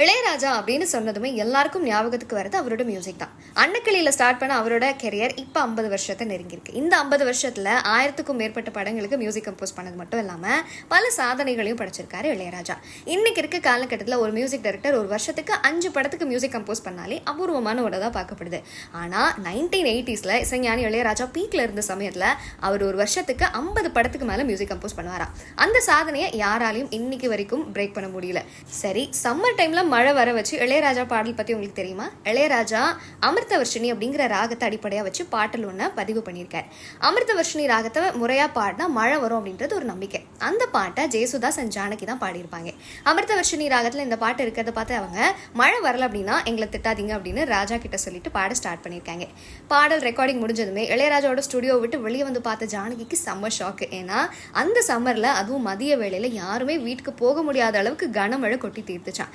இளையராஜா அப்படின்னு சொன்னதுமே எல்லாருக்கும் ஞாபகத்துக்கு வரது அவரோட மியூசிக் தான். அன்னக்கிளியில ஸ்டார்ட் பண்ண அவரோட கெரியர் இப்போ 50 வருஷத்தை நெருங்கியிருக்கு. இந்த 50 வருஷத்துல 1000க்கும் மேற்பட்ட படங்களுக்கு மியூசிக் கம்போஸ் பண்ணது மட்டும் இல்லாம பல சாதனைகளையும் படைச்சிருக்காரு இளையராஜா. இன்னைக்கு இருக்க காலகட்டத்தில் ஒரு மியூசிக் டைரக்டர் ஒரு வருஷத்துக்கு 5 படத்துக்கு மியூசிக் கம்போஸ் பண்ணாலே அபூர்வமான ஒன்று தான் பார்க்கப்படுது. ஆனா 1980s இசைஞானி இளையராஜா பீக்ல இருந்த சமயத்துல அவர் ஒரு வருஷத்துக்கு 50 படத்துக்கு மேல மியூசிக் கம்போஸ் பண்ணுவாராம். அந்த சாதனையை யாராலையும் இன்னைக்கு வரைக்கும் பிரேக் பண்ண முடியல. சரி, சம்மர் டைம்ல மழை வர வச்சு இளையராஜா பாடல் பத்தி உங்களுக்கு தெரியுமா? இளையராஜா அமிர்தவர்ஷினி அப்படிங்கிற ராகத்தை அடிப்படையா வச்சு பாடல் ஒண்ண பதிவு பண்ணியிருக்காரு. அமிர்தவர்ஷினி ராகத்தை முறையா பாடினா மழை வரும் அப்படின்றது ஒரு நம்பிக்கை. அந்த பாட்டை ஜெயசுதாஸ் அண்ட் ஜானகி தான் பாடியிருப்பாங்க. அமிர்தவர்ஷினி ராகத்துல இந்த பாட்டு இருக்கிறத பார்த்து அவங்க மழை வரல அப்படின்னா எங்களை திட்டாதீங்க அப்படின்னு ராஜா கிட்ட சொல்லிட்டு பாட ஸ்டார்ட் பண்ணியிருக்காங்க. பாடல் ரெக்கார்டிங் முடிஞ்சதுமே இளையராஜாவோட ஸ்டுடியோ விட்டு வெளியே வந்து பார்த்த ஜானகிக்கு செம்ம ஷாக்கு. ஏன்னா அந்த சம்மர்ல அதுவும் மதிய வேளையில யாருமே வீட்டுக்கு போக முடியாத அளவுக்கு கனமழை கொட்டி தீர்த்துச்சான்.